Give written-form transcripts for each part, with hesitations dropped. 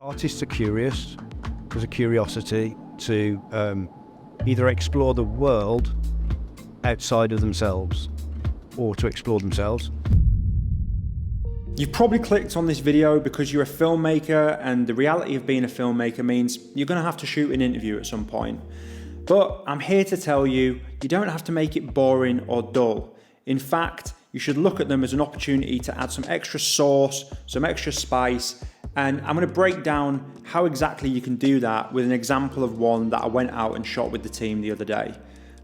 Artists are curious. There's a curiosity to either explore the world outside of themselves or to explore themselves. You've probably clicked on this video because you're a filmmaker, and the reality of being a filmmaker means you're going to have to shoot an interview at some point. But I'm here to tell you, you don't have to make it boring or dull. In fact, you should look at them as an opportunity to add some extra sauce, some extra spice, and I'm going to break down how exactly you can do that with an example of one that I went out and shot with the team the other day.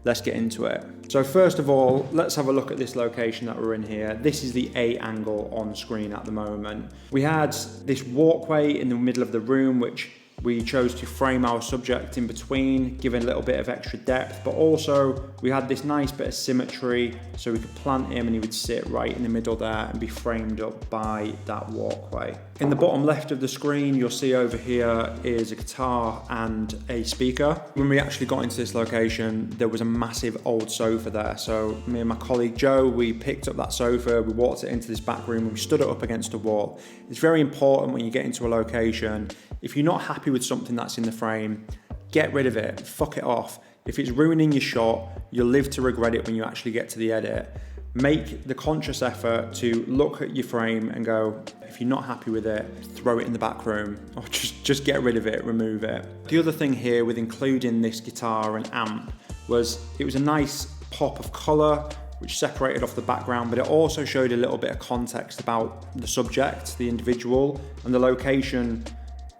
Let's get into it. So first of all, let's have a look at this location that we're in here. This is the A angle on screen at the moment. We had this walkway in the middle of the room, which we chose to frame our subject in between, giving a little bit of extra depth, but also we had this nice bit of symmetry so we could plant him and he would sit right in the middle there and be framed up by that walkway. In the bottom left of the screen, you'll see over here is a guitar and a speaker. When we actually got into this location, there was a massive old sofa there. So me and my colleague Joe, we picked up that sofa, we walked it into this back room and we stood it up against a wall. It's very important when you get into a location, if you're not happy with something that's in the frame, get rid of it, fuck it off. If it's ruining your shot, you'll live to regret it when you actually get to the edit. Make the conscious effort to look at your frame and go, if you're not happy with it, throw it in the back room or just get rid of it, remove it. The other thing here with including this guitar and amp was it was a nice pop of colour which separated off the background, but it also showed a little bit of context about the subject, the individual, and the location.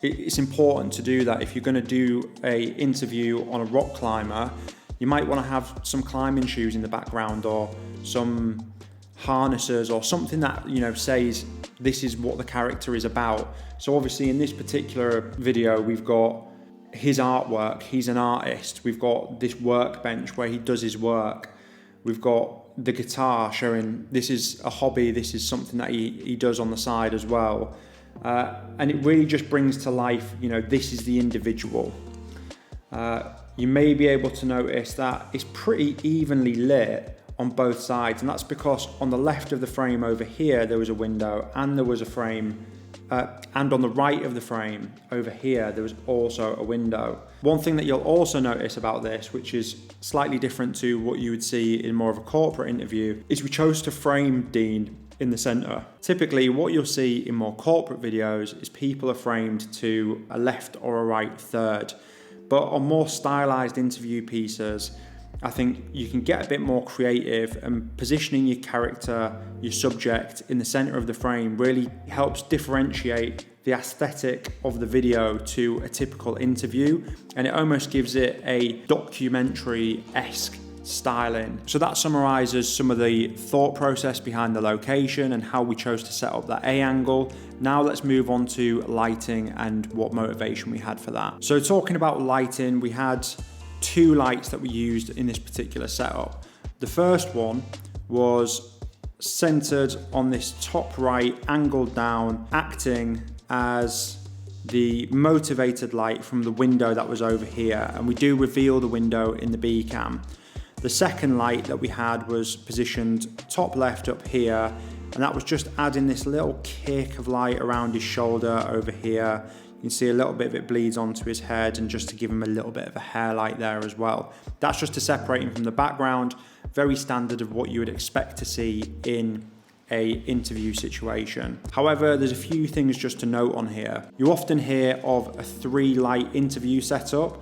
It's important to do that. If you're going to do an interview on a rock climber, you might want to have some climbing shoes in the background or some harnesses or something that, you know, says this is what the character is about. So obviously in this particular video, we've got his artwork. He's an artist. We've got this workbench where he does his work. We've got the guitar showing this is a hobby. This is something that he does on the side as well. And it really just brings to life, you know, this is the individual. You may be able to notice that it's pretty evenly lit on both sides, and that's because on the left of the frame over here there was a window and there was a frame, and on the right of the frame over here there was also a window. One thing that you'll also notice about this, which is slightly different to what you would see in more of a corporate interview, is we chose to frame Dean in the center. Typically what you'll see in more corporate videos is people are framed to a left or a right third, but on more stylized interview pieces, I think you can get a bit more creative, and positioning your character, your subject in the center of the frame really helps differentiate the aesthetic of the video to a typical interview, and it almost gives it a documentary-esque styling. So that summarizes some of the thought process behind the location and how we chose to set up that A angle. Now let's move on to lighting and what motivation we had for that. So talking about lighting, we had two lights that we used in this particular setup. The first one was centered on this top right, angled down, acting as the motivated light from the window that was over here, and we do reveal the window in the B cam. The second light that we had was positioned top left up here, and that was just adding this little kick of light around his shoulder over here. You can see a little bit of it bleeds onto his head, and just to give him a little bit of a hair light there as well. That's just to separate him from the background. Very standard of what you would expect to see in a interview situation. However, there's a few things just to note on here. You often hear of a 3-light interview setup,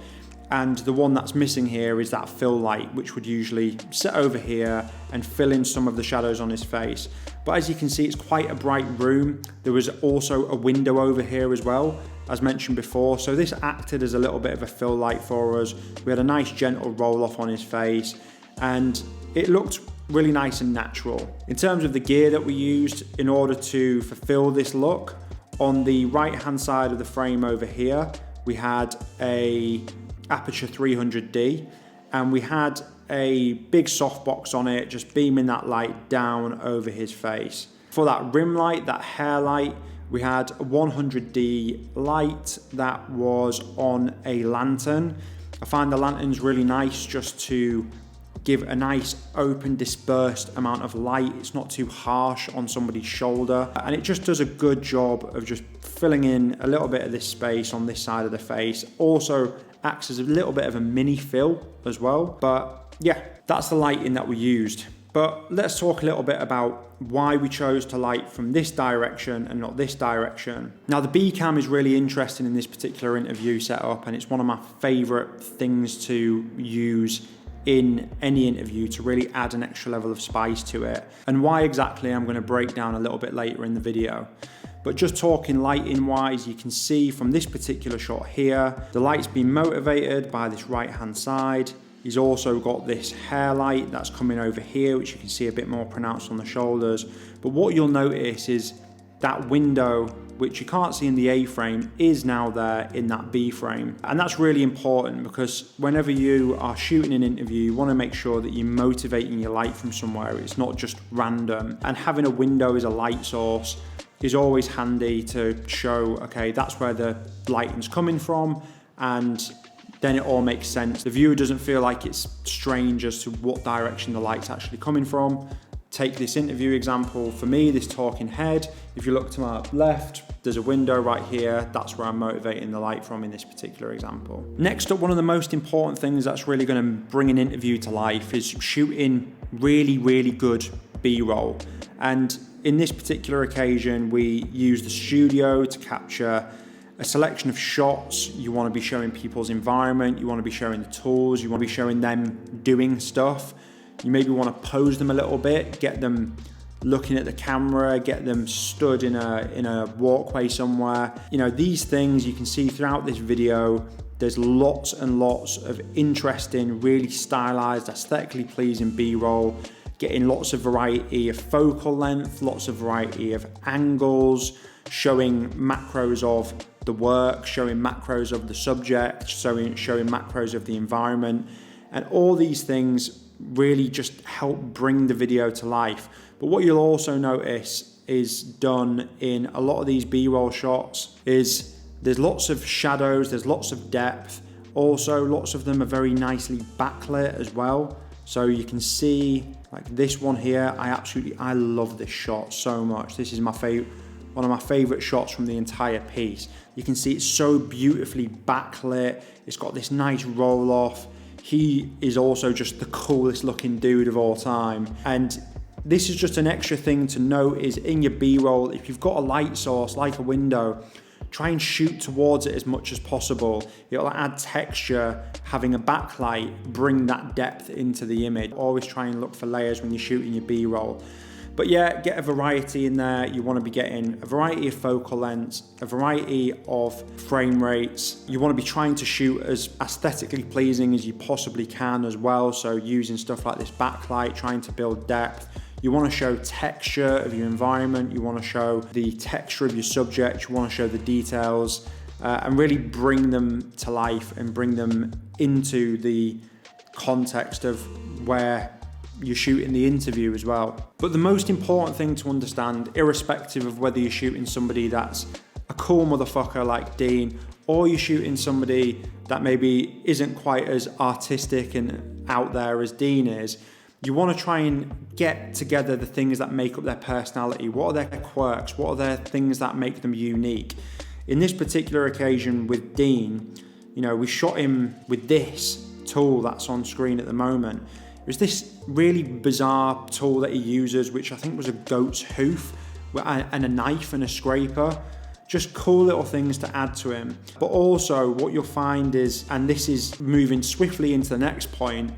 and the one that's missing here is that fill light, which would usually sit over here and fill in some of the shadows on his face. But as you can see, it's quite a bright room. There was also a window over here as well, as mentioned before. So this acted as a little bit of a fill light for us. We had a nice gentle roll off on his face, and it looked really nice and natural. In terms of the gear that we used in order to fulfill this look, on the right hand side of the frame over here, we had a Aputure 300D, and we had a big softbox on it, just beaming that light down over his face. For that rim light, that hair light, we had a 100D light that was on a lantern. I find the lanterns really nice just to give a nice open dispersed amount of light. It's not too harsh on somebody's shoulder, and it just does a good job of just filling in a little bit of this space on this side of the face. Also acts as a little bit of a mini fill as well. But yeah, that's the lighting that we used. But let's talk a little bit about why we chose to light from this direction and not this direction. Now, the B cam is really interesting in this particular interview setup, and it's one of my favorite things to use in any interview to really add an extra level of spice to it. And why exactly, I'm going to break down a little bit later in the video. But just talking lighting wise, you can see from this particular shot here, the light's been motivated by this right hand side. He's also got this hair light that's coming over here, which you can see a bit more pronounced on the shoulders. But what you'll notice is that window, which you can't see in the A frame, is now there in that B frame. And that's really important, because whenever you are shooting an interview, you want to make sure that you're motivating your light from somewhere. It's not just random. And having a window as a light source is always handy to show, okay, that's where the lighting's coming from, and then it all makes sense. The viewer doesn't feel like it's strange as to what direction the light's actually coming from. Take this interview example for me, this talking head. If you look to my left, there's a window right here. That's where I'm motivating the light from in this particular example. Next up, one of the most important things that's really going to bring an interview to life is shooting really, really good B-roll. And in this particular occasion, we use the studio to capture a selection of shots. You want to be showing people's environment, you want to be showing the tools, you want to be showing them doing stuff. You maybe want to pose them a little bit, get them looking at the camera, get them stood in a walkway somewhere. You know, these things you can see throughout this video. There's lots and lots of interesting, really stylized, aesthetically pleasing B-roll, getting lots of variety of focal length, lots of variety of angles, showing macros of the work, showing macros of the subject, showing macros of the environment. And all these things really just help bring the video to life. But what you'll also notice is done in a lot of these B-roll shots is there's lots of shadows, there's lots of depth. Also, lots of them are very nicely backlit as well. So you can see like this one here, I love this shot so much. This is my favorite, one of my favorite shots from the entire piece. You can see it's so beautifully backlit. It's got this nice roll off. He is also just the coolest looking dude of all time. And this is just an extra thing to note is in your B-roll, if you've got a light source like a window, try and shoot towards it as much as possible. It'll add texture. Having a backlight, bring that depth into the image. Always try and look for layers when you're shooting your B-roll. But yeah, get a variety in there. You want to be getting a variety of focal lengths, a variety of frame rates. You want to be trying to shoot as aesthetically pleasing as you possibly can as well. So using stuff like this backlight, trying to build depth. You want to show texture of your environment. You want to show the texture of your subject. You want to show the details and really bring them to life and bring them into the context of where you're shooting the interview as well. But the most important thing to understand, irrespective of whether you're shooting somebody that's a cool motherfucker like Dean, or you're shooting somebody that maybe isn't quite as artistic and out there as Dean is, you want to try and get together the things that make up their personality. What are their quirks? What are their things that make them unique? In this particular occasion with Dean, you know, we shot him with this tool that's on screen at the moment. There's this really bizarre tool that he uses, which I think was a goat's hoof and a knife and a scraper. Just cool little things to add to him. But also what you'll find is, and this is moving swiftly into the next point,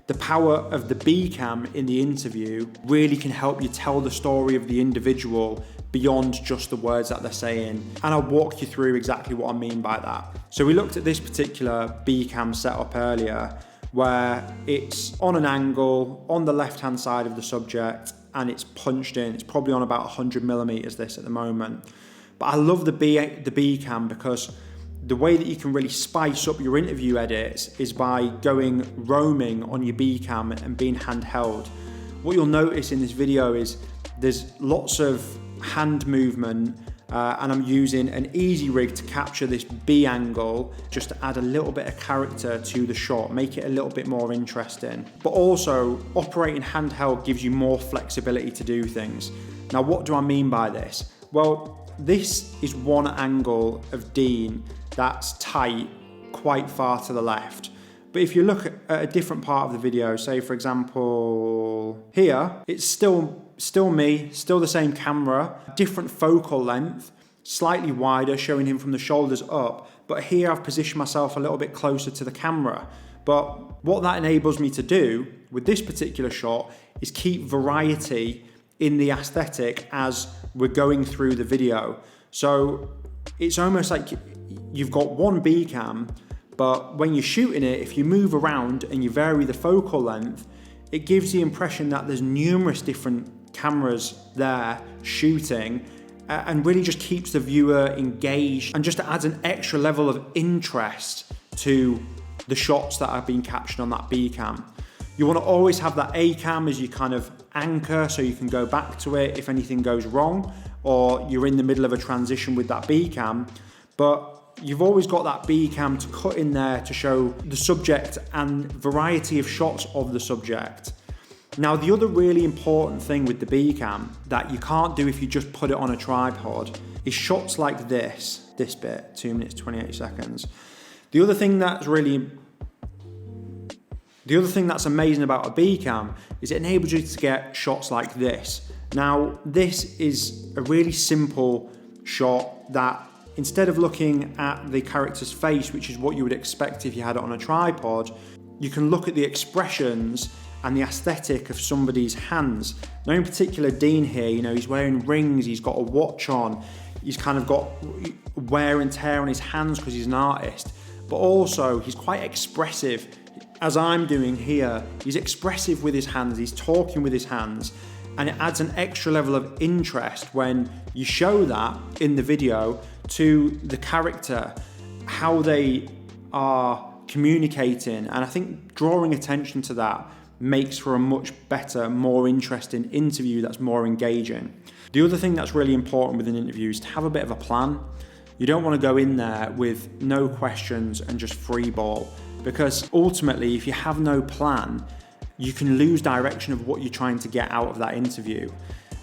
the power of the B cam in the interview really can help you tell the story of the individual beyond just the words that they're saying. And I'll walk you through exactly what I mean by that. So we looked at this particular B cam setup earlier, where it's on an angle on the left-hand side of the subject and it's punched in. It's probably on about 100 millimeters this at the moment. But I love the B cam because the way that you can really spice up your interview edits is by going roaming on your B cam and being handheld. What you'll notice in this video is there's lots of hand movement and I'm using an easy rig to capture this B angle just to add a little bit of character to the shot, make it a little bit more interesting. But also, operating handheld gives you more flexibility to do things. Now, what do I mean by this? Well, this is one angle of Dean that's tight, quite far to the left. But if you look at a different part of the video, say for example here, it's still me, still the same camera, different focal length, slightly wider, showing him from the shoulders up. But here I've positioned myself a little bit closer to the camera. But what that enables me to do with this particular shot is keep variety in the aesthetic as we're going through the video. So it's almost like you've got one B cam, but when you're shooting it, if you move around and you vary the focal length, it gives the impression that there's numerous different cameras there shooting, and really just keeps the viewer engaged and just adds an extra level of interest to the shots that are being captured on that B cam. You want to always have that A cam as you kind of anchor, so you can go back to it if anything goes wrong or you're in the middle of a transition with that B cam. But you've always got that B cam to cut in there to show the subject and variety of shots of the subject. Now, the other really important thing with the B cam that you can't do if you just put it on a tripod is shots like this bit, 2 minutes, 28 seconds. The other thing that's amazing about a B cam is it enables you to get shots like this. Now, this is a really simple shot that instead of looking at the character's face, which is what you would expect if you had it on a tripod, you can look at the expressions and the aesthetic of somebody's hands. Now, in particular, Dean here, he's wearing rings, he's got a watch on, he's kind of got wear and tear on his hands because he's an artist, but also he's quite expressive. As I'm doing here, he's expressive with his hands, he's talking with his hands, and it adds an extra level of interest when you show that in the video to the character, how they are communicating. And I think drawing attention to that makes for a much better, more interesting interview that's more engaging. The other thing that's really important with an interview is to have a bit of a plan. You don't want to go in there with no questions and just free ball, because ultimately, if you have no plan, you can lose direction of what you're trying to get out of that interview.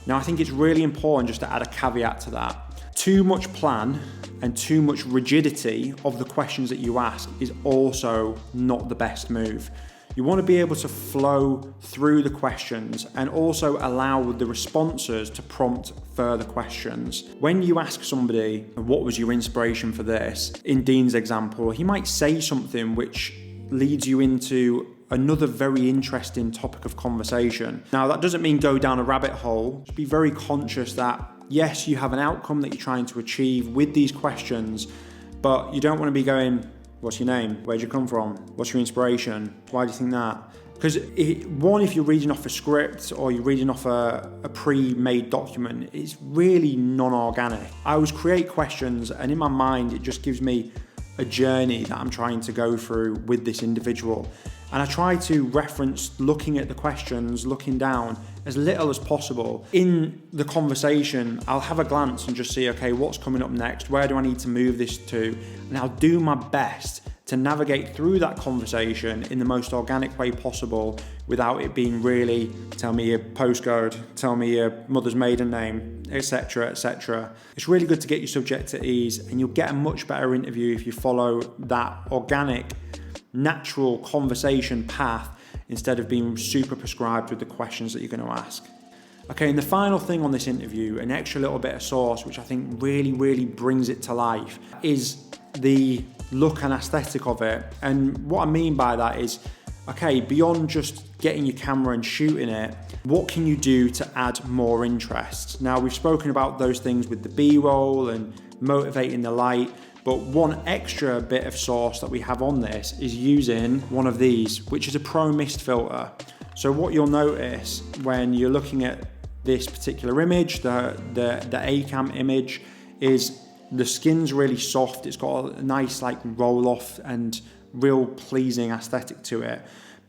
Now, I think it's really important just to add a caveat to that. Too much plan and too much rigidity of the questions that you ask is also not the best move. You want to be able to flow through the questions and also allow the responses to prompt further questions. When you ask somebody, what was your inspiration for this? In Dean's example, he might say something which leads you into another very interesting topic of conversation. Now, that doesn't mean go down a rabbit hole. Just be very conscious that, yes, you have an outcome that you're trying to achieve with these questions, but you don't want to be going, what's your name? Where'd you come from? What's your inspiration? Why do you think that? Because if you're reading off a script or you're reading off a pre-made document, it's really non-organic. I always create questions, and in my mind, it just gives me a journey that I'm trying to go through with this individual. And I try to reference looking at the questions, looking down as little as possible. In the conversation, I'll have a glance and just see, okay, what's coming up next? Where do I need to move this to? And I'll do my best to navigate through that conversation in the most organic way possible without it being really, tell me your postcode, tell me your mother's maiden name, etc., etc. It's really good to get your subject at ease, and you'll get a much better interview if you follow that organic, natural conversation path instead of being super prescribed with the questions that you're going to ask. Okay, and the final thing on this interview, an extra little bit of sauce, which I think really, really brings it to life, is the look and aesthetic of it. And what I mean by that is, okay, beyond just getting your camera and shooting it, what can you do to add more interest? Now, we've spoken about those things with the B-roll and motivating the light, but one extra bit of sauce that we have on this is using one of these, which is a Pro Mist filter. So what you'll notice when you're looking at this particular image, the A-cam image, is the skin's really soft. It's got a nice like roll off and real pleasing aesthetic to it.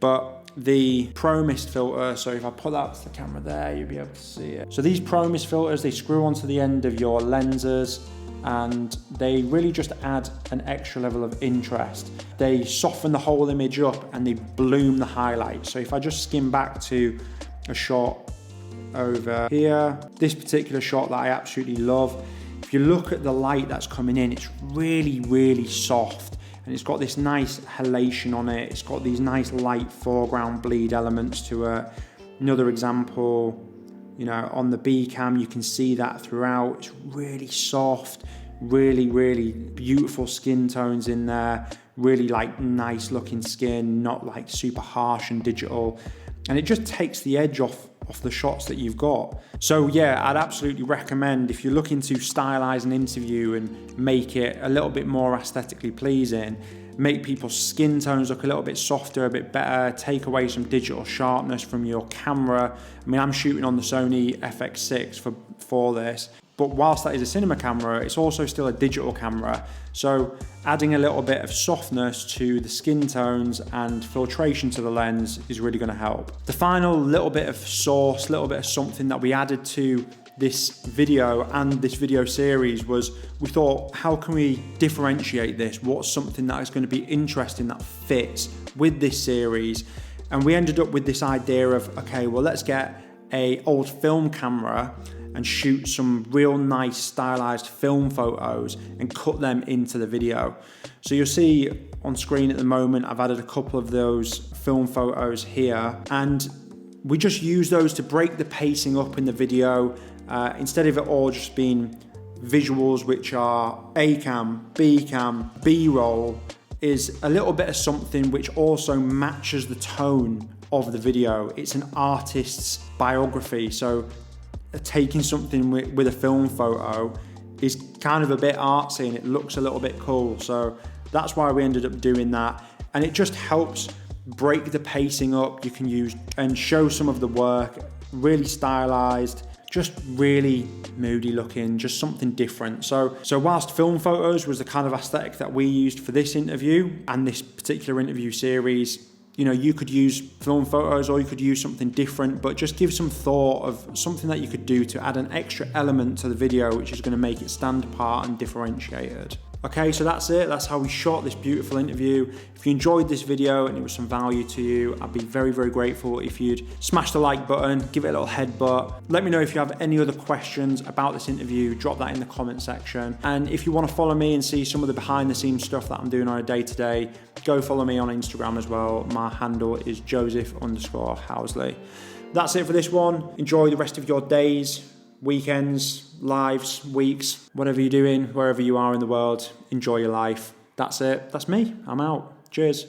But the Pro Mist filter, so if I put that to the camera there, you'll be able to see it. So these Pro Mist filters, they screw onto the end of your lenses, and they really just add an extra level of interest. They soften the whole image up and they bloom the highlights. So if I just skim back to a shot over here, this particular shot that I absolutely love, if you look at the light that's coming in, it's really, really soft. And it's got this nice halation on it. It's got these nice light foreground bleed elements to it. Another example, you know, on the B cam, you can see that throughout. It's really soft, really, really beautiful skin tones in there. Really like nice looking skin, not like super harsh and digital. And it just takes the edge off the shots that you've got. So yeah, I'd absolutely recommend, if you're looking to stylize an interview and make it a little bit more aesthetically pleasing, make people's skin tones look a little bit softer, a bit better, take away some digital sharpness from your camera. I mean, I'm shooting on the Sony FX6 for this, but whilst that is a cinema camera, it's also still a digital camera. So adding a little bit of softness to the skin tones and filtration to the lens is really going to help. The final little bit of sauce, little bit of something that we added to this video and this video series was, we thought, how can we differentiate this? What's something that is going to be interesting that fits with this series? And we ended up with this idea of, okay, well, let's get an old film camera and shoot some real nice stylized film photos and cut them into the video. So you'll see on screen at the moment, I've added a couple of those film photos here, and we just use those to break the pacing up in the video. Instead of it all just being visuals, which are A cam, B-roll, is a little bit of something which also matches the tone of the video. It's an artist's biography, so taking something with a film photo is kind of a bit artsy and it looks a little bit cool. So that's why we ended up doing that. And it just helps break the pacing up. You can use and show some of the work, really stylized, just really moody looking, just something different. So whilst film photos was the kind of aesthetic that we used for this interview and this particular interview series, you know, you could use film photos or you could use something different, but just give some thought of something that you could do to add an extra element to the video, which is going to make it stand apart and differentiated. Okay, so that's it. That's how we shot this beautiful interview. If you enjoyed this video and it was some value to you, I'd be very, very grateful if you'd smash the like button, give it a little headbutt. Let me know if you have any other questions about this interview, drop that in the comment section. And if you want to follow me and see some of the behind the scenes stuff that I'm doing on a day-to-day, go follow me on Instagram as well. My handle is Joseph_Housley. That's it for this one. Enjoy the rest of your days, weekends, lives, weeks, whatever you're doing, wherever you are in the world, enjoy your life. That's it. That's me. I'm out. Cheers.